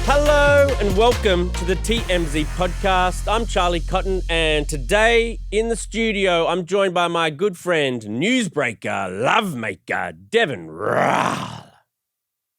Hello and welcome to the TMZ podcast. I'm Charlie Cotton, and today in the studio, I'm joined by my good friend, newsbreaker, lovemaker, Devin Rahl.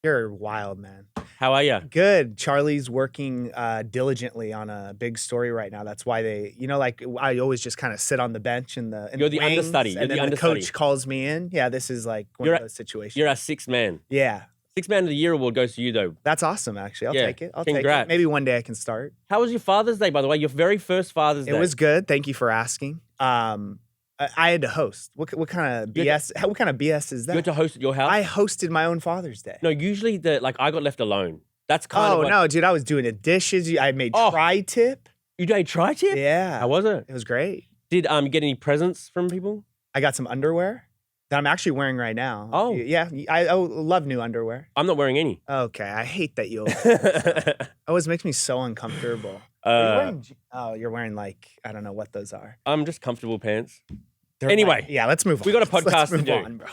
You're wild, man. How are you? Good. Charlie's working diligently on a big story right now. That's why like I always just kind of sit on the bench in the You're the wings, understudy. You're and then the understudy. coach calls me in. Yeah, this is like one of those situations. You're our sixth man. Yeah. Sixth man of the year award goes to you, though. That's awesome, actually. I'll take it. Congrats. Maybe one day I can start. How was your Father's Day, by the way? Your very first Father's Day. It was good. Thank you for asking. I had to host. What kind of BS? What kind of BS is that? You had to host at your house? I hosted my own Father's Day. No, usually I got left alone. That's kind of. Oh no, dude! I was doing the dishes. I made tri-tip. You did tri-tip? Yeah. How was it? It was great. Did you get any presents from people? I got some underwear that I'm actually wearing right now. Oh. Yeah. I love new underwear. I'm not wearing any. Okay. I hate that you always makes me so uncomfortable. You're wearing like, I don't know what those are. I'm just comfortable pants. Anyway. Yeah, let's move on. We got a podcast let's to move do. On, bro.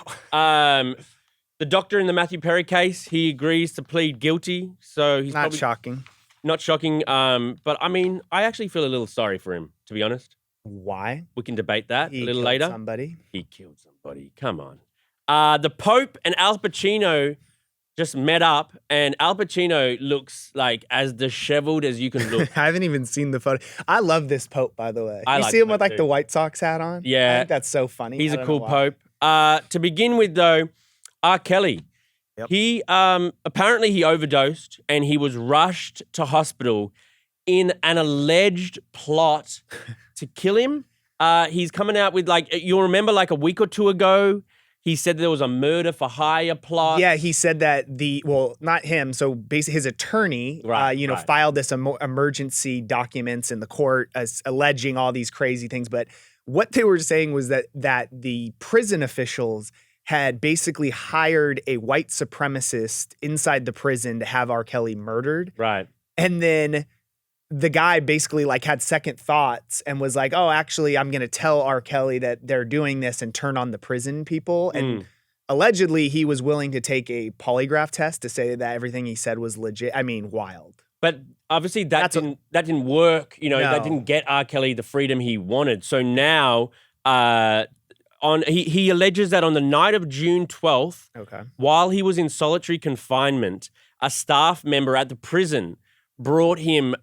The doctor in the Matthew Perry case, he agrees to plead guilty. So he's not probably shocking. Not shocking. But I mean, I actually feel a little sorry for him, to be honest. Why? We can debate that He a little killed later. Somebody. He killed somebody. Come on. The Pope and Al Pacino just met up, and Al Pacino looks like as disheveled as you can look. I haven't even seen the photo. I love this Pope, by the way. I You like see him the with Pope like too. the White Sox hat on? Yeah. I think that's so funny. He's I a don't cool know why. Pope. To begin with, though, R. Kelly. Yep. He apparently he overdosed, and he was rushed to hospital in an alleged plot to kill him. He's coming out with you'll remember like a week or two ago, he said there was a murder for hire plot. Yeah, he said that not him. So basically, his attorney, Right. filed this emergency documents in the court alleging all these crazy things. But what they were saying was that the prison officials had basically hired a white supremacist inside the prison to have R. Kelly murdered. Right. And then the guy basically had second thoughts and was like, oh, actually, I'm going to tell R. Kelly that they're doing this and turn on the prison people. And allegedly, he was willing to take a polygraph test to say that everything he said was legit. I mean, wild. But obviously that didn't work. You know, that didn't get R. Kelly the freedom he wanted. So now he alleges that on the night of June 12th, while he was in solitary confinement, a staff member at the prison brought him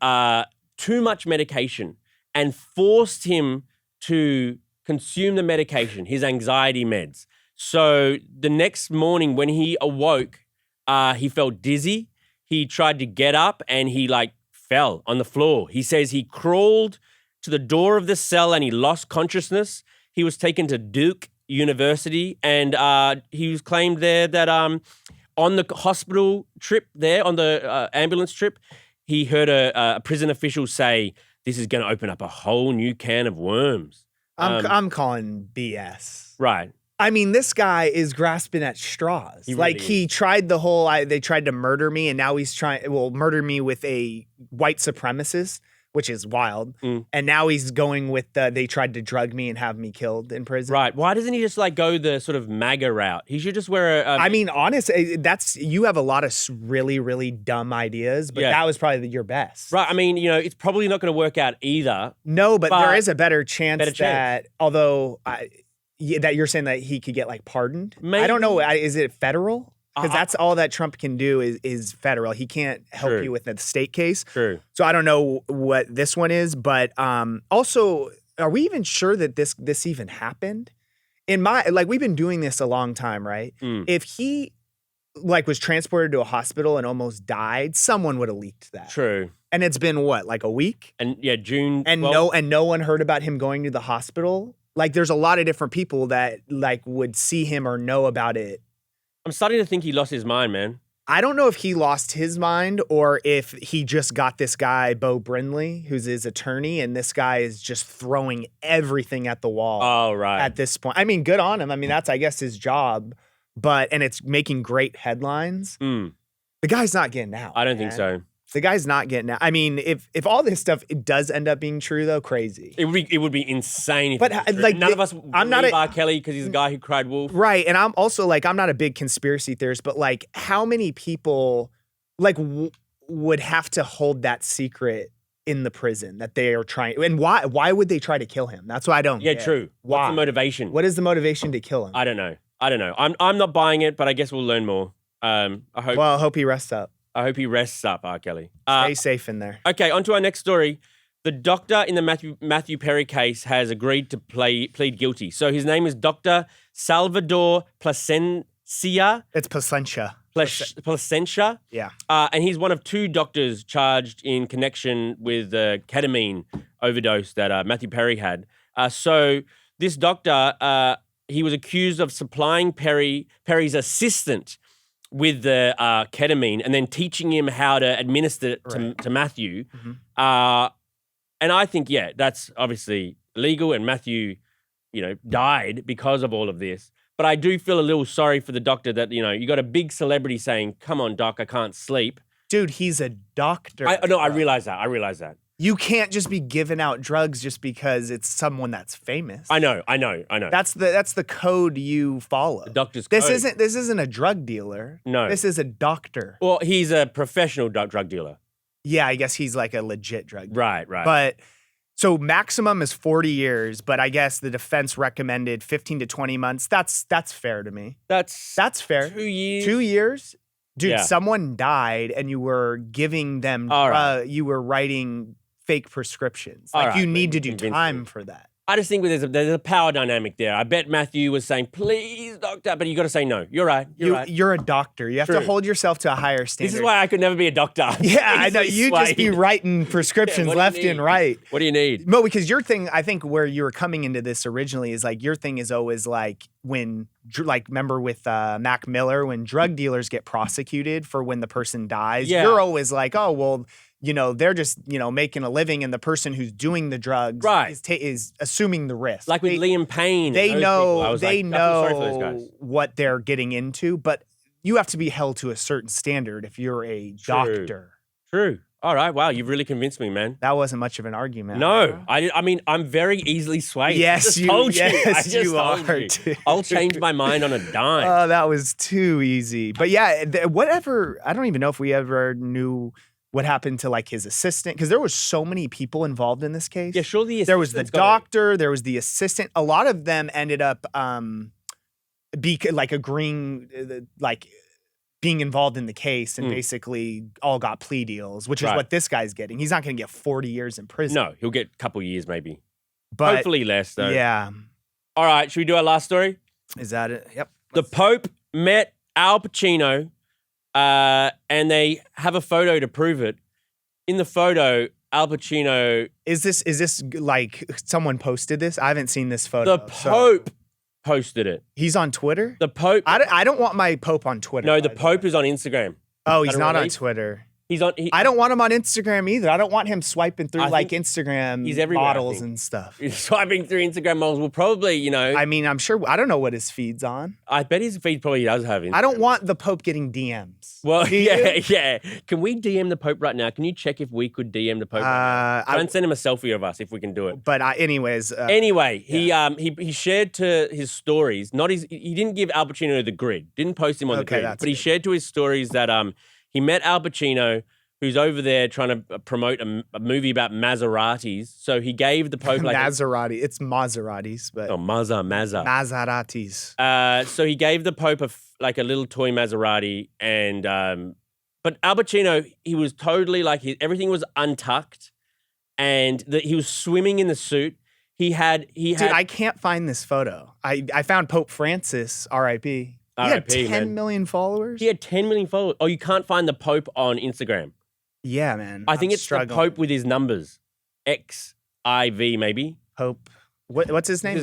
too much medication and forced him to consume the medication, his anxiety meds. So the next morning when he awoke, he felt dizzy. He tried to get up and he fell on the floor. He says he crawled to the door of the cell and he lost consciousness. He was taken to Duke University and he was claimed there that on the hospital trip there, on the ambulance trip, he heard a prison official say, this is going to open up a whole new can of worms. I'm calling BS. Right. I mean, this guy is grasping at straws. He tried the whole, they tried to murder me and now he's murder me with a white supremacist, which is wild. And now he's going with they tried to drug me and have me killed in prison. Right. Why doesn't he just go the sort of MAGA route? He should just wear I mean, honestly, you have a lot of really, really dumb ideas, but that was probably your best. Right. I mean, it's probably not going to work out either. No, but there is a better chance that, although that you're saying that he could get pardoned. Maybe. I don't know. Is it federal? Because that's all that Trump can do is federal. He can't help you with the state case. True. So I don't know what this one is, but also, are we even sure that this even happened? We've been doing this a long time, right? If he was transported to a hospital and almost died, someone would have leaked that. True. And it's been what, a week? And June. And no one heard about him going to the hospital. There's a lot of different people that would see him or know about it. I'm starting to think he lost his mind, man. I don't know if he lost his mind or if he just got this guy, Beau Brindley, who's his attorney, and this guy is just throwing everything at the wall. Oh, right. At this point. I mean, good on him. I mean, that's, I guess, his job. And it's making great headlines. The guy's not getting out. I don't think so. The guy's not getting out. I mean, if all this stuff it does end up being true, though, crazy. It would be insane. If but it was true. None of us I'm not R. Kelly because he's a guy who cried wolf. Right, and I'm also I'm not a big conspiracy theorist, but how many people would have to hold that secret in the prison that they are trying? And why would they try to kill him? That's what I don't get. True. Why? What's the motivation? What is the motivation to kill him? I don't know. I'm not buying it, but I guess we'll learn more. I hope he rests up. I hope he rests up, R. Kelly. Stay safe in there. Okay, on to our next story. The doctor in the Matthew Perry case has agreed to plead guilty. So his name is Dr. Salvador Plasencia. It's Placentia. Placentia. Yeah. And he's one of 2 doctors charged in connection with the ketamine overdose that Matthew Perry had. So this doctor, he was accused of supplying Perry's assistant with the ketamine and then teaching him how to administer it to Matthew. Mm-hmm. And I think, that's obviously legal, and Matthew, died because of all of this. But I do feel a little sorry for the doctor that, you got a big celebrity saying, come on, doc, I can't sleep. Dude, he's a doctor. I realize that. You can't just be giving out drugs just because it's someone that's famous. I know. That's the code you follow. The doctor's code. This isn't a drug dealer. No. This is a doctor. Well, he's a professional drug dealer. Yeah, I guess he's like a legit drug dealer. Right. But so maximum is 40 years, but I guess the defense recommended 15 to 20 months. That's fair to me. That's fair. 2 years. 2 years? Dude, someone died and you were giving them you were writing fake prescriptions. Like you need to do time for that. I just think there's a power dynamic there. I bet Matthew was saying, please, doctor, but you got to say no. You're right. You're a doctor. You have to hold yourself to a higher standard. This is why I could never be a doctor. Yeah, I know. You just be writing prescriptions left and right. What do you need? No, because your thing, I think where you were coming into this originally is like your thing is always like when, like remember with Mac Miller, when drug dealers get prosecuted for when the person dies, you're always like, oh, well, they're just, making a living, and the person who's doing the drugs is assuming the risk. Like with Liam Payne. They know what they're getting into, but you have to be held to a certain standard if you're a doctor. True. All right. Wow. You've really convinced me, man. That wasn't much of an argument. No. I mean, I'm very easily swayed. Yes, I just you told are. You. I'll change my mind on a dime. Oh, that was too easy. But whatever. I don't even know if we ever knew what happened to like his assistant, because there was so many people involved in this case. Yeah, sure. There was the doctor, there was the assistant. A lot of them ended up agreeing, like being involved in the case, and basically all got plea deals, which is what this guy's getting. He's not going to get 40 years in prison. No, he'll get a couple years maybe. But hopefully less though. Yeah. All right, should we do our last story? Is that it? Yep. The Pope met Al Pacino. And they have a photo to prove it. In the photo, Al Pacino. Is this like someone posted this? I haven't seen this photo. The Pope posted it. He's on Twitter? The Pope. I don't want my Pope on Twitter. No, the Pope is on Instagram. Oh, he's not on Twitter. He's on. I don't want him on Instagram either. I don't want him swiping through like Instagram models and stuff. He's swiping through Instagram models. Will probably, I mean, I'm sure. I don't know what his feed's on. I bet his feed probably does have Instagram. I don't want the Pope getting DMs. Well, yeah. Can we DM the Pope right now? Can you check if we could DM the Pope right now? Try and send him a selfie of us if we can do it. But anyways. Anyway, he shared to his stories. He didn't give Al Pacino the grid. Didn't post him on the grid. But he shared to his stories that he met Al Pacino, who's over there trying to promote a movie about Maseratis. So he gave the Pope like Maserati. It's Maseratis, but Mazza. Maseratis. So he gave the Pope a little toy Maserati, and but Al Pacino, he was totally like everything was untucked, and he was swimming in the suit. Dude, I can't find this photo. I found Pope Francis, R.I.P. He had 10 million followers. He had 10 million followers. Oh, you can't find the Pope on Instagram. Yeah, man. I think it's the Pope with his numbers. XIV, maybe. Pope. What's his name?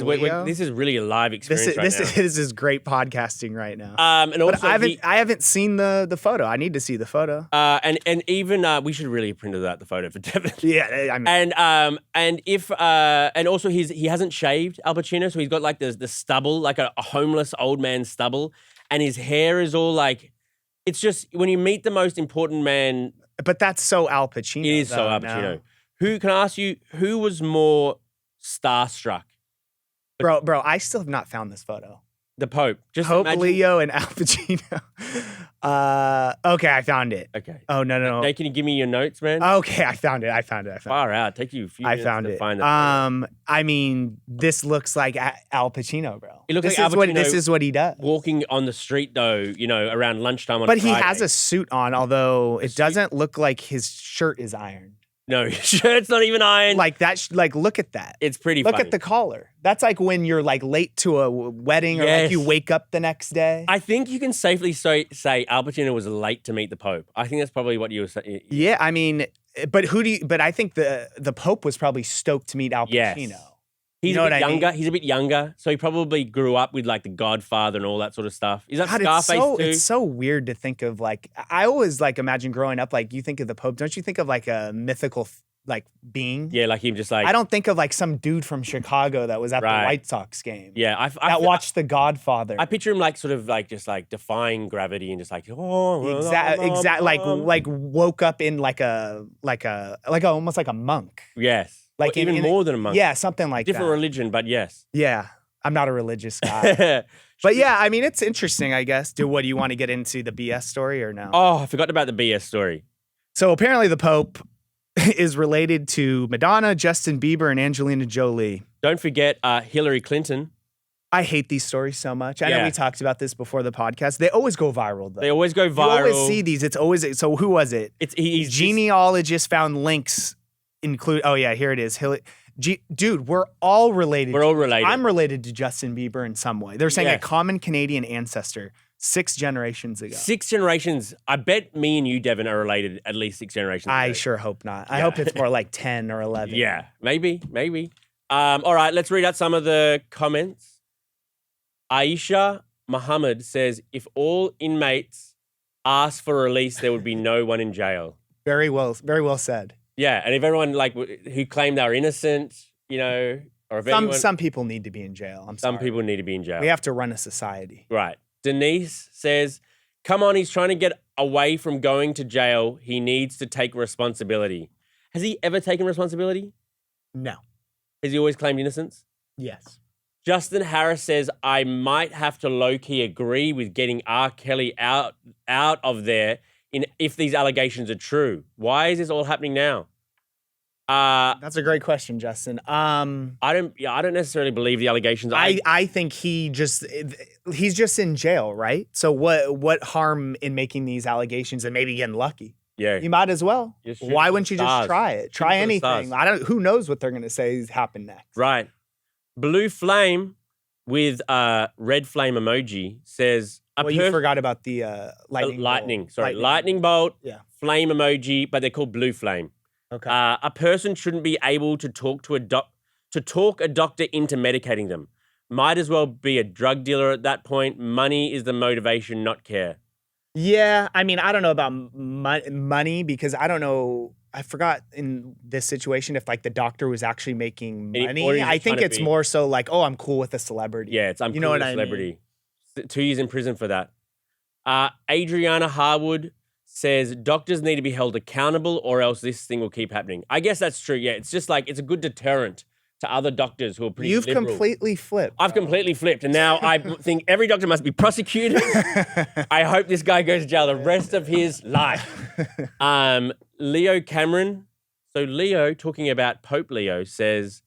This is really a live experience This is great podcasting right now. And also, I haven't seen the photo. I need to see the photo. And even we should really have printed out the photo for Devin. Yeah, I mean. And also he hasn't shaved, Al Pacino, so he's got like the stubble, like a homeless old man stubble, and his hair is all like. It's just when you meet the most important man. But that's so Al Pacino. It is so Al Pacino. Who can I ask you? Who was more starstruck? Bro, I still have not found this photo. The Pope. Just Pope imagine. Leo and Al Pacino. Okay, I found it. Okay. Oh, no. Hey, can you give me your notes, man? Okay, I found it. Far out. Take you a few minutes to find it. I mean, this looks like Al Pacino, bro. It looks like Al Pacino this is what he does. Walking on the street, though, around lunchtime on But Friday. he has a suit on, although it doesn't look like his shirt is ironed. No, his shirt's not even ironed. Like that. Look at that. It's pretty Look funny. at the collar. That's like when you're like late to a wedding or like you wake up the next day. I think you can safely say Al Pacino was late to meet the Pope. I think that's probably what you were saying. Yeah, I mean, but I think the Pope was probably stoked to meet Al Pacino. Yes. He's a bit younger. He's a bit younger, so he probably grew up with like The Godfather and all that sort of stuff. Is that Scarface too? It's so weird to think of. Like, I always like imagine growing up. Like, you think of the Pope, don't you think of like a mythical like being? Yeah, like him just like. I don't think of like some dude from Chicago that was at the White Sox game. Yeah, I watched The Godfather. I picture him like sort of like just like defying gravity and just like exact like woke up in like almost like a monk. Yes. Like even more than a monk. Yeah, something like Different religion, but yes. Yeah. I'm not a religious guy. But yeah, I mean, it's interesting, I guess. What do you want to get into the BS story or no? Oh, I forgot about the BS story. So apparently the Pope is related to Madonna, Justin Bieber, and Angelina Jolie. Don't forget Hillary Clinton. I hate these stories so much. I know we talked about this before the podcast. They always go viral, though. They always go viral. You always see these. It's always... So who was it? He's genealogist found links include... Oh, yeah, here it is. Dude, we're all related. We're all related. I'm related to Justin Bieber in some way. They're saying a common Canadian ancestor 6 generations ago. 6 generations. I bet me and you, Devin, are related at least 6 generations ago. I sure hope not. I hope it's more like 10 or 11. Yeah, maybe. All right, let's read out some of the comments. Aisha Muhammad says, if all inmates asked for release, there would be no one in jail. Very well said. Yeah, and if everyone like who claimed they were innocent, or if some people need to be in jail. Some people need to be in jail. We have to run a society. Right. Denise says, come on, he's trying to get away from going to jail. He needs to take responsibility. Has he ever taken responsibility? No. Has he always claimed innocence? Yes. Justin Harris says, I might have to low-key agree with getting R. Kelly out of there if these allegations are true. Why is this all happening now? That's a great question, Justin. I don't necessarily believe the allegations. I think he's just in jail, right? So what harm in making these allegations and maybe getting lucky? Yeah, you might as well. Why wouldn't you just try it? Try anything. Who knows what they're going to say happened next? Right. Blue Flame with red flame emoji says. You forgot about the lightning. Lightning bolt. Yeah. Flame emoji, but they're called blue flame. Okay. A person shouldn't be able to talk talk a doctor into medicating them. Might as well be a drug dealer at that point. Money is the motivation, not care. Yeah, I mean, I don't know about money because I don't know. I forgot in this situation if like the doctor was actually making money. I think it's more so like, oh, I'm cool with a celebrity. Yeah, I'm cool with a celebrity. 2 years in prison for that. Adriana Harwood says doctors need to be held accountable or else this thing will keep happening. I guess that's true. Yeah, it's just like it's a good deterrent to other doctors who are pretty liberal. Completely flipped. I've completely flipped, and now I think every doctor must be prosecuted. I hope this guy goes to jail the rest of his life. Leo Cameron. So Leo, talking about Pope Leo, says,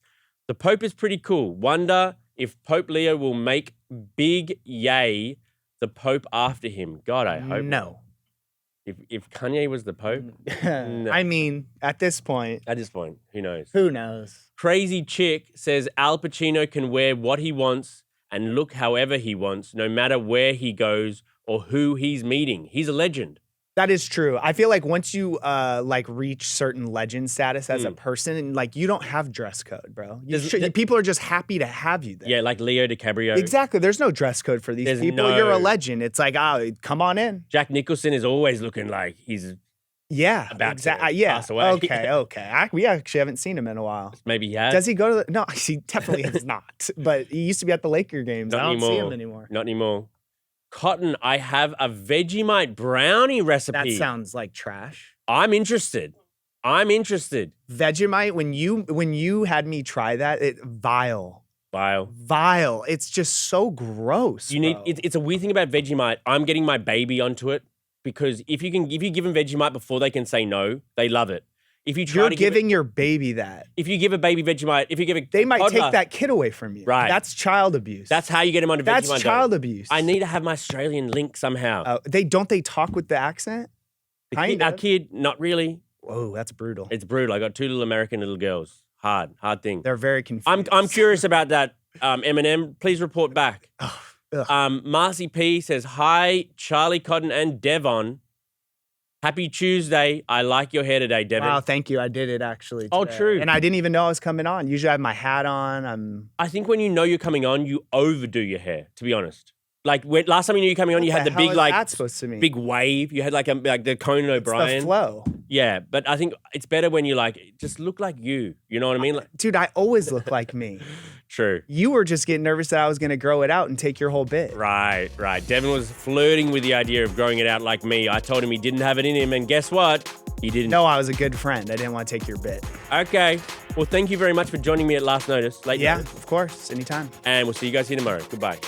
the Pope is pretty cool. Wonder if Pope Leo will make big yay the Pope after him. God, I hope no. If Kanye was the Pope? No. I mean, at this point, who knows? Who knows? Crazy Chick says Al Pacino can wear what he wants and look however he wants, no matter where he goes or who he's meeting. He's a legend. That is true. I feel like once you reach certain legend status as a person, and like you don't have dress code, bro. People are just happy to have you there. Yeah, like Leo DiCaprio. Exactly. There's no dress code for these people. You're a legend. It's like, come on in. Jack Nicholson is always looking like he's about to pass away. Okay. We actually haven't seen him in a while. Maybe he has. Does he go to no, he definitely has not. But he used to be at the Laker games. I don't see him anymore. Not anymore. Cotton, I have a Vegemite brownie recipe. That sounds like trash. I'm interested. Vegemite, when you had me try that, vile. Vile. It's just so gross. It's a weird thing about Vegemite. I'm getting my baby onto it because if you give them Vegemite before they can say no, they love it. If you try You're giving your baby that. If you give a baby Vegemite, they might take that kid away from you. Right. That's child abuse. That's how you get them onto Vegemite. That's child abuse. I need to have my Australian link somehow. They talk with the accent? Our kid, not really. Whoa, that's brutal. It's brutal. I got 2 little American little girls. Hard thing. They're very confused. I'm curious about that. Eminem, please report back. Marcy P says, hi, Charlie Cotton and Devon. Happy Tuesday. I like your hair today, Devon. Wow, thank you. I did it actually today. Oh, true. And I didn't even know I was coming on. Usually I have my hat on. I think when you know you're coming on, you overdo your hair, to be honest. Like last time you knew you were coming on, you had the big that's supposed to mean? Big wave. You had like the Conan O'Brien. It's the flow. Yeah, but I think it's better when you just look like you. You know what I mean? Dude, I always look like me. True. You were just getting nervous that I was going to grow it out and take your whole bit. Right. Devin was flirting with the idea of growing it out like me. I told him he didn't have it in him, and guess what? He didn't. No, I was a good friend. I didn't want to take your bit. Okay. Well, thank you very much for joining me at Last Notice. Yeah, of course. Anytime. And we'll see you guys here tomorrow. Goodbye.